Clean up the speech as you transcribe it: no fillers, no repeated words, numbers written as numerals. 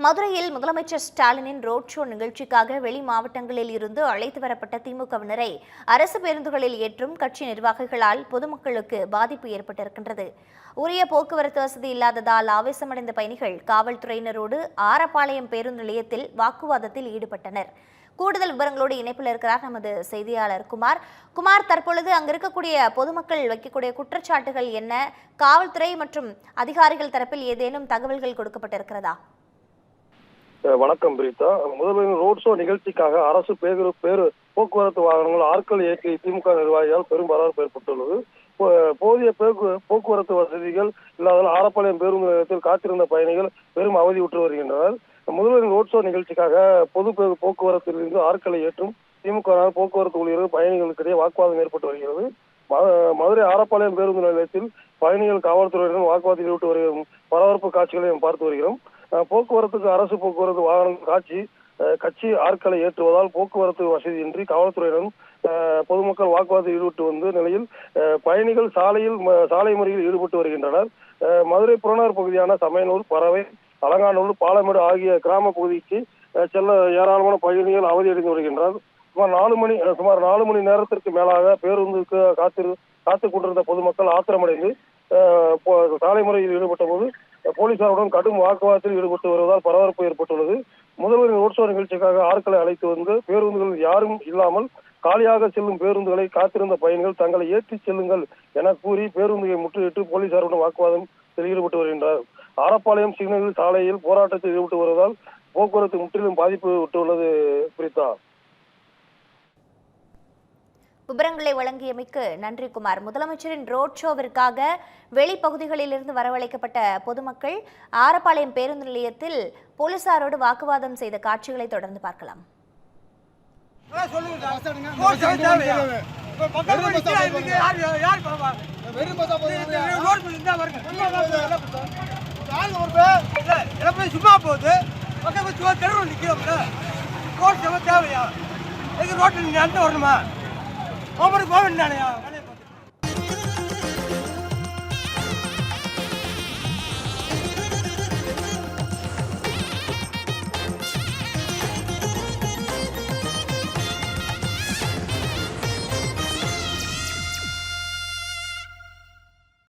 மதுரையில் முதலமைச்சர் ஸ்டாலினின் ரோட் ஷோ நிகழ்ச்சிக்காக வெளி மாவட்டங்களில் இருந்து அழைத்து வரப்பட்ட திமுகவினரை அரசு பேருந்துகளில் ஏற்றும் கட்சி நிர்வாகிகளால் பொதுமக்களுக்கு பாதிப்பு ஏற்பட்டிருக்கின்றது. உரிய போக்குவரத்து வசதி இல்லாததால் ஆவேசமடைந்த பயணிகள் காவல்துறையினரோடு ஆரப்பாளையம் பேருந்து நிலையத்தில் வாக்குவாதத்தில் ஈடுபட்டனர். கூடுதல் விவரங்களோடு இணைப்பில் இருக்கிறார் நமது செய்தியாளர் குமார். தற்பொழுது அங்கு இருக்கக்கூடிய பொதுமக்கள் வைக்கக்கூடிய குற்றச்சாட்டுகள் என்ன? காவல்துறை மற்றும் அதிகாரிகள் தரப்பில் ஏதேனும் தகவல்கள் கொடுக்கப்பட்டிருக்கிறதா? வணக்கம் பிரீதா. முதல்வர் ரோட் ஷோ நிகழ்ச்சிக்காக அரசு போக்குவரத்து வாகனங்கள் ஆட்கள் இயக்கி திமுக நிர்வாகியால் பெரும் பரபரப்பு ஏற்பட்டுள்ளது. போதிய போக்குவரத்து வசதிகள் இல்லாததால் ஆரப்பாளையம் பேருந்து நிலையத்தில் காத்திருந்த பயணிகள் பெரும் அவதியுற்று வருகின்றனர். முதல்வரின் ரோட் ஷோ நிகழ்ச்சிக்காக பொது போக்குவரத்தில் இருந்து ஆட்களை ஏற்றும் திமுக போக்குவரத்து ஊழியர்கள் பயணிகளுக்கிடையே வாக்குவாதம் ஏற்பட்டு வருகிறது. மதுரை ஆரப்பாளையம் பேருந்து நிலையத்தில் பயணிகள் காவல்துறையுடன் வாக்குவாதத்தில் ஈடுபட்டு வருகிற பரபரப்பு காட்சிகளை பார்த்து வருகிறோம். போக்குவரத்துக்கு அரசு போக்குவரத்து வாகனம் கட்சி ஆட்களை ஏற்றுவதால் போக்குவரத்து வசதியின்றி காவல்துறையினரும் பொதுமக்கள் வாக்குவாதத்தில் ஈடுபட்டு வந்த நிலையில் பயணிகள் சாலை முறையில் ஈடுபட்டு வருகின்றனர். மதுரை புறநகர் பகுதியான சமயனூர், பறவை, அலங்காநல்லூர், பாலமேடு ஆகிய கிராம பகுதிக்கு செல்ல ஏராளமான பயணிகள் அவதியடைந்து வருகின்றனர். சுமார் 4 மணி நேரத்திற்கு மேலாக பேருந்துக்கு காத்து கொண்டிருந்த பொதுமக்கள் ஆத்திரமடைந்து சாலை முறையில் ஈடுபட்ட போது போலீசாருடன் கடும் வாக்குவாதத்தில் ஈடுபட்டு வருவதால் பரபரப்பு ஏற்பட்டுள்ளது. முதல்வரின் ரோட் ஷோ நிகழ்ச்சிக்காக ஆட்களை அழைத்து வந்து பேருந்துகள் யாரும் இல்லாமல் காலியாக செல்லும் பேருந்துகளை காத்திருந்த பயணிகள் தங்களை ஏற்றிச் செல்லுங்கள் என கூறி பேருந்துகளை முற்றுகையிட்டு போலீசாருடன் வாக்குவாதத்தில் ஈடுபட்டு வருகின்றனர். ஆரப்பாளையம் சிக்னல் சாலையில் போராட்டத்தில் ஈடுபட்டு வருவதால் போக்குவரத்து முற்றிலும் பாதிப்பு விட்டுள்ளது. பிரீதா, விவரங்களை வழங்கியமைக்கு நன்றி குமார். முதலமைச்சரின் ரோட் ஷோவிற்காக வெளிப்பகுதிகளிலிருந்து வரவழைக்கப்பட்ட பொதுமக்கள் ஆரப்பாளையம் பேருந்து நிலையத்தில் போலீசாரோடு வாக்குவாதம் செய்த காட்சிகளை தொடர்ந்து பார்க்கலாம். சும்மா போகுது தேவையா? ரோட்டில் வரணுமா? போக வேண்டானையா?